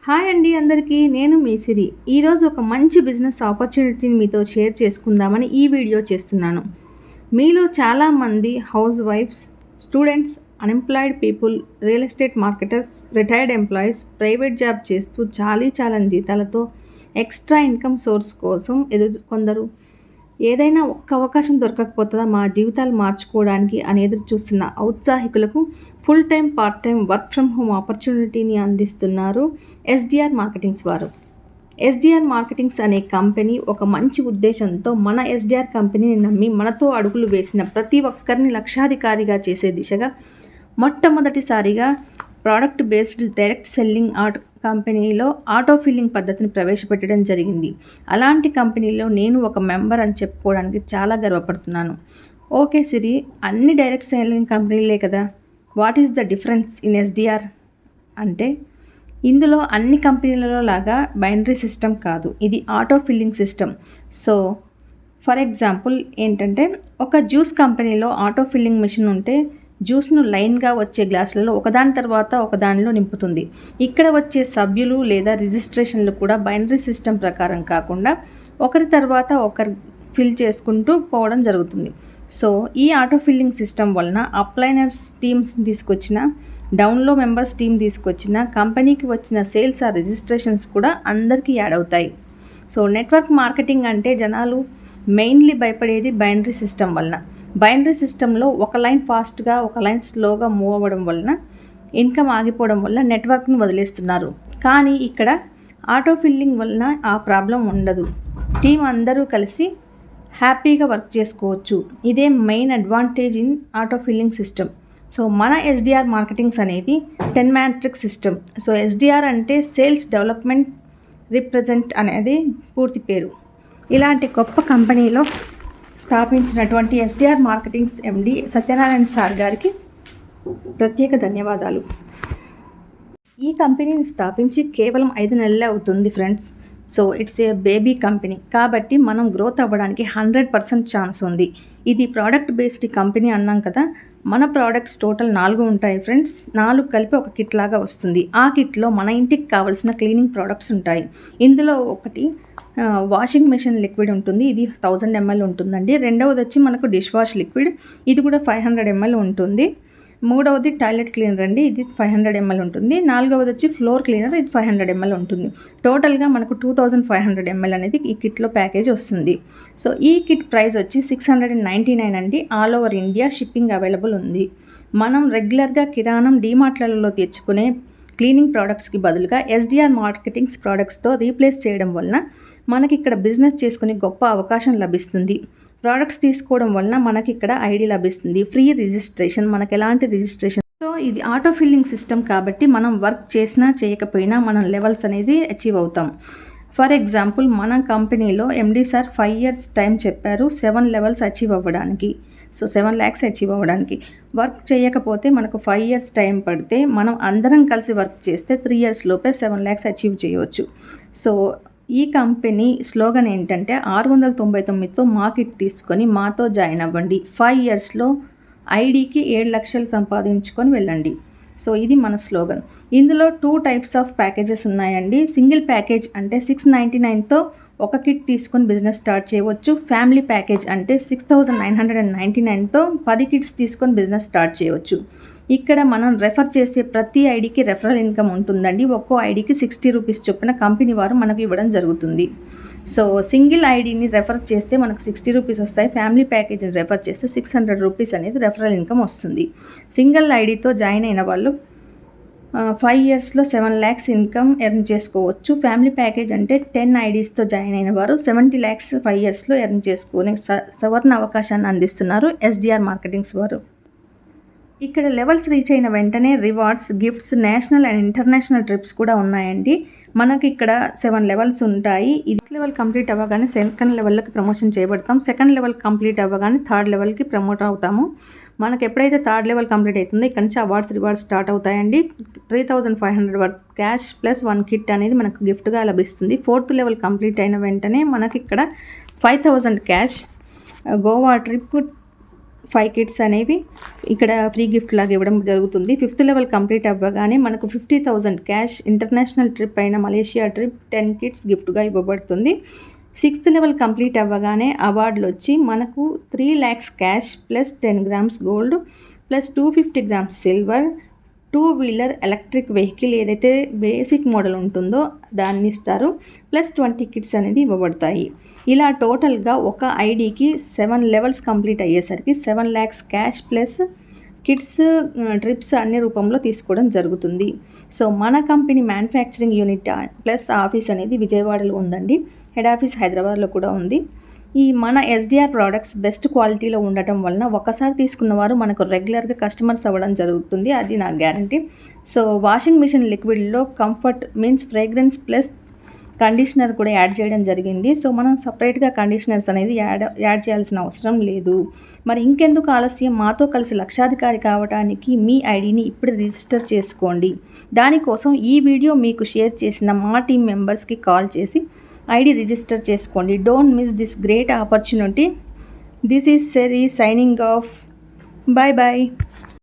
Hi అండి అందరికీ, నేను మీ సిరి. ఈరోజు ఒక మంచి బిజినెస్ ఆపర్చునిటీని మీతో షేర్ చేసుకుందామని ఈ వీడియో చేస్తున్నాను. మీలో చాలామంది హౌస్ వైఫ్స్, students, unemployed people, real estate marketers, retired employees, private job చేస్తూ చాలని జీతాలతో ఎక్స్ట్రా ఇన్కమ్ సోర్స్ కోసం కొందరు ఏదైనా ఒక్క అవకాశం దొరకకపోతుందా మా జీవితాలు మార్చుకోవడానికి అని ఎదురు చూస్తున్న ఔత్సాహికులకు full time, part time, work from home ఆపర్చునిటీని అందిస్తున్నారు ఎస్డిఆర్ మార్కెటింగ్స్ వారు. ఎస్డిఆర్ మార్కెటింగ్స్ అనే కంపెనీ ఒక మంచి ఉద్దేశంతో మన ఎస్డిఆర్ కంపెనీని నమ్మి మనతో అడుగులు వేసిన ప్రతి ఒక్కరిని లక్షాధికారిగా చేసే దిశగా మొట్టమొదటిసారిగా ప్రోడక్ట్ బేస్డ్ డైరెక్ట్ సెల్లింగ్ కంపెనీలో ఆటో ఫిల్లింగ్ పద్ధతిని ప్రవేశపెట్టడం జరిగింది. అలాంటి కంపెనీలో నేను ఒక మెంబర్ అని చెప్పుకోవడానికి చాలా గర్వపడుతున్నాను. ఓకే సిరి, అన్ని డైరెక్ట్ సెల్లింగ్ కంపెనీలే కదా, what is the difference in SDR అంటే, ఇందులో అన్ని కంపెనీలలో లాగా బైనరీ సిస్టమ్ కాదు, ఇది auto filling system. So for example ఏంటంటే, ఒక జ్యూస్ కంపెనీలో ఆటో ఫిల్లింగ్ మిషన్ ఉంటే జ్యూస్ను లైన్గా వచ్చే గ్లాసులలో ఒకదాని తర్వాత ఒకదానిలో నింపుతుంది. ఇక్కడ వచ్చే సభ్యులు లేదా రిజిస్ట్రేషన్లు కూడా బైనరీ సిస్టమ్ ప్రకారం కాకుండా ఒకరి తర్వాత ఒకరు ఫిల్ చేసుకుంటూ పోవడం జరుగుతుంది. సో ఈ ఆటో ఫిల్లింగ్ సిస్టమ్ వలన అప్లైనర్స్ టీమ్స్ తీసుకొచ్చిన, డౌన్లో మెంబర్స్ టీమ్ తీసుకొచ్చిన, కంపెనీకి వచ్చిన సేల్స్ ఆ రిజిస్ట్రేషన్స్ కూడా అందరికీ యాడ్ అవుతాయి. సో నెట్వర్క్ మార్కెటింగ్ అంటే జనాలు మెయిన్లీ భయపడేది బైనరీ సిస్టమ్ వలన. బైనరీ సిస్టంలో ఒక లైన్ ఫాస్ట్గా, ఒక లైన్ స్లోగా మూవ్ అవ్వడం వలన ఇన్కమ్ ఆగిపోవడం వల్ల నెట్వర్క్ను వదిలేస్తున్నారు. కానీ ఇక్కడ ఆటో ఫిల్లింగ్ వలన ఆ ప్రాబ్లం ఉండదు. టీం అందరూ కలిసి హ్యాపీగా వర్క్ చేసుకోవచ్చు. ఇదే main advantage in auto filling system. So మన ఎస్డిఆర్ మార్కెటింగ్స్ అనేది 10 మ్యాట్రిక్స్ సిస్టమ్. సో ఎస్డిఆర్ అంటే సేల్స్ డెవలప్మెంట్ రిప్రజెంట్ అనేది పూర్తి పేరు. ఇలాంటి గొప్ప కంపెనీలో స్థాపించినటువంటి ఎస్డిఆర్ మార్కెటింగ్స్ ఎండి సత్యనారాయణ సార్ గారికి ప్రత్యేక ధన్యవాదాలు. ఈ కంపెనీని స్థాపించి కేవలం 5 నెలలే అవుతుంది friends. So it's a baby company కాబట్టి మనం గ్రోత్ అవ్వడానికి 100% ఛాన్స్ ఉంది. ఇది ప్రోడక్ట్ బేస్డ్ కంపెనీ అన్నాం కదా, మన ప్రోడక్ట్స్ టోటల్ 4 ఉంటాయి ఫ్రెండ్స్. 4 కలిపి ఒక కిట్ లాగా వస్తుంది. ఆ కిట్లో మన ఇంటికి కావాల్సిన క్లీనింగ్ ప్రోడక్ట్స్ ఉంటాయి. ఇందులో ఒకటి వాషింగ్ మెషిన్ లిక్విడ్ ఉంటుంది, ఇది 1000 ml ఉంటుందండి. రెండవది వచ్చి మనకు డిష్ వాష్ లిక్విడ్, ఇది కూడా 500 ml ఉంటుంది. మూడవది టాయిలెట్ క్లీనర్ అండి, ఇది 500 ml ఉంటుంది. నాలుగవది వచ్చి ఫ్లోర్ క్లీనర్, ఇది 500 ml ఉంటుంది. టోటల్గా మనకు 2500 ml అనేది ఈ కిట్లో ప్యాకేజ్ వస్తుంది. సో ఈ కిట్ ప్రైస్ వచ్చి 699 అండి. All over India shipping available ఉంది. మనం రెగ్యులర్గా కిరాణం డీమార్ట్లలో తెచ్చుకునే క్లీనింగ్ ప్రోడక్ట్స్కి బదులుగా ఎస్డిఆర్ మార్కెటింగ్స్ ప్రోడక్ట్స్తో రీప్లేస్ చేయడం వలన మనకి ఇక్కడ బిజినెస్ చేసుకునే గొప్ప అవకాశం లభిస్తుంది. ప్రోడక్ట్స్ తీసుకోవడం వలన మనకి ఇక్కడ ఐడి లభిస్తుంది, ఫ్రీ రిజిస్ట్రేషన్, మనకు ఎలాంటి రిజిస్ట్రేషన్. సో ఇది ఆటో ఫిల్లింగ్ సిస్టమ్ కాబట్టి మనం వర్క్ చేసినా చేయకపోయినా మనం లెవెల్స్ అనేది అచీవ్ అవుతాం. ఫర్ ఎగ్జాంపుల్ మన కంపెనీలో ఎండి సార్ 5 years టైం చెప్పారు 7 levels అచీవ్ అవ్వడానికి. సో 7 lakhs అచీవ్ అవ్వడానికి. వర్క్ చేయకపోతే మనకు 5 years టైం పడితే మనం అందరం కలిసి వర్క్ చేస్తే 3 years లోపే 7 lakhs అచీవ్ చేయవచ్చు. సో ఈ కంపెనీ స్లోగన్ ఏంటంటే 699తో మా కిట్ తీసుకొని మాతో జాయిన్ అవ్వండి, 5 yearsలో ఐడికి 7 లక్షలు సంపాదించుకొని వెళ్ళండి. సో ఇది మన స్లోగన్. ఇందులో 2 types ఆఫ్ ప్యాకేజెస్ ఉన్నాయండి. సింగిల్ ప్యాకేజ్ అంటే 699తో ఒక కిట్ తీసుకొని బిజినెస్ స్టార్ట్ చేయవచ్చు. ఫ్యామిలీ ప్యాకేజ్ అంటే 6999తో 10 కిట్స్ తీసుకొని బిజినెస్ స్టార్ట్ చేయవచ్చు. ఇక్కడ మనం రెఫర్ చేసే ప్రతి ఐడికి రెఫరల్ ఇన్కమ్ ఉంటుందండి. ఒక్కో ఐడికి 60 రూపీస్ చొప్పున కంపెనీ వారు మనకు ఇవ్వడం జరుగుతుంది. సో సింగిల్ ఐడిని రెఫర్ చేస్తే మనకు 60 రూపీస్ వస్తాయి. ఫ్యామిలీ ప్యాకేజ్ని రెఫర్ చేస్తే 600 రూపీస్ అనేది రెఫరల్ ఇన్కమ్ వస్తుంది. సింగిల్ ఐడితో జాయిన్ అయిన వాళ్ళు 5 yearsలో 7 lakhs ఇన్కమ్ ఎర్న్ చేసుకోవచ్చు. ఫ్యామిలీ ప్యాకేజ్ అంటే 10 IDsతో జాయిన్ అయిన వారు 70 lakhs 5 yearsలో ఎర్న్ చేసుకునే సవర్ణ అవకాశాన్ని అందిస్తున్నారు ఎస్డిఆర్ మార్కెటింగ్స్ వారు. ఇక్కడ లెవెల్స్ రీచ్ అయిన వెంటనే rewards, gifts, national and international trips కూడా ఉన్నాయండి. మనకి ఇక్కడ 7 levels ఉంటాయి. ఇది లెవెల్ కంప్లీట్ అవ్వగానే సెకండ్ లెవెల్కి ప్రమోషన్ చేయబడతాం. సెకండ్ లెవెల్ కంప్లీట్ అవ్వగానే థర్డ్ లెవెల్కి ప్రమోట్ అవుతాము. మనకు ఎప్పుడైతే థర్డ్ లెవెల్ కంప్లీట్ అవుతుందో ఇక్కడ నుంచి రివార్డ్స్ స్టార్ట్ అవుతాయండి. 3500 వర్త్ క్యాష్ ప్లస్ 1 కిట్ అనేది మనకు గిఫ్ట్గా లభిస్తుంది. 4th లెవెల్ కంప్లీట్ అయిన వెంటనే మనకి ఇక్కడ 5000 క్యాష్, గోవా ట్రిప్ 5 కిట్స్ అనేవి ఇక్కడ ఫ్రీ గిఫ్ట్ లాగా ఇవ్వడం జరుగుతుంది. 5th లెవెల్ కంప్లీట్ అవ్వగానే మనకు 50,000 క్యాష్ ఇంటర్నేషనల్ ట్రిప్ అయిన మలేషియా ట్రిప్ 10 కిట్స్ గిఫ్ట్గా ఇవ్వబడుతుంది. 6th లెవెల్ కంప్లీట్ అవ్వగానే అవార్డులు వచ్చి మనకు 3 lakhs cash plus 10 grams gold plus 250 grams silver, 2-wheeler electric vehicle ఏదైతే బేసిక్ మోడల్ ఉంటుందో దాన్ని ఇస్తారు, ప్లస్ 20 కిట్స్ అనేది ఇవ్వబడతాయి. ఇలా టోటల్గా ఒక ఐడికి 7 లెవెల్స్ కంప్లీట్ అయ్యేసరికి 7 lakhs cash plus kits trips అన్ని రూపంలో తీసుకోవడం జరుగుతుంది. సో మన company manufacturing unit plus office అనేది విజయవాడలో ఉందండి. హెడ్ ఆఫీస్ హైదరాబాద్లో కూడా ఉంది. ఈ మన ఎస్డిఆర్ ప్రోడక్ట్స్ బెస్ట్ క్వాలిటీలో ఉండటం వలన ఒకసారి తీసుకున్న వారు మనకు రెగ్యులర్గా కస్టమర్స్ అవ్వడం జరుగుతుంది, అది నా గ్యారంటీ. సో వాషింగ్ మిషన్ లిక్విడ్లో comfort means fragrance plus conditioner కూడా యాడ్ చేయడం జరిగింది. సో మనం సపరేట్గా కండిషనర్స్ అనేది యాడ్ చేయాల్సిన అవసరం లేదు. మరి ఇంకెందుకు ఆలస్యం, మాతో కలిసి లక్షాధికారి కావడానికి మీ ఐడిని ఇప్పుడు రిజిస్టర్ చేసుకోండి. దానికోసం ఈ వీడియో మీకు షేర్ చేసిన మా టీం మెంబర్స్కి కాల్ చేసి ఐడి రిజిస్టర్ చేసుకోండి. Don't miss this great opportunity. This is సెరీ సైనింగ్ ఆఫ్. Bye bye.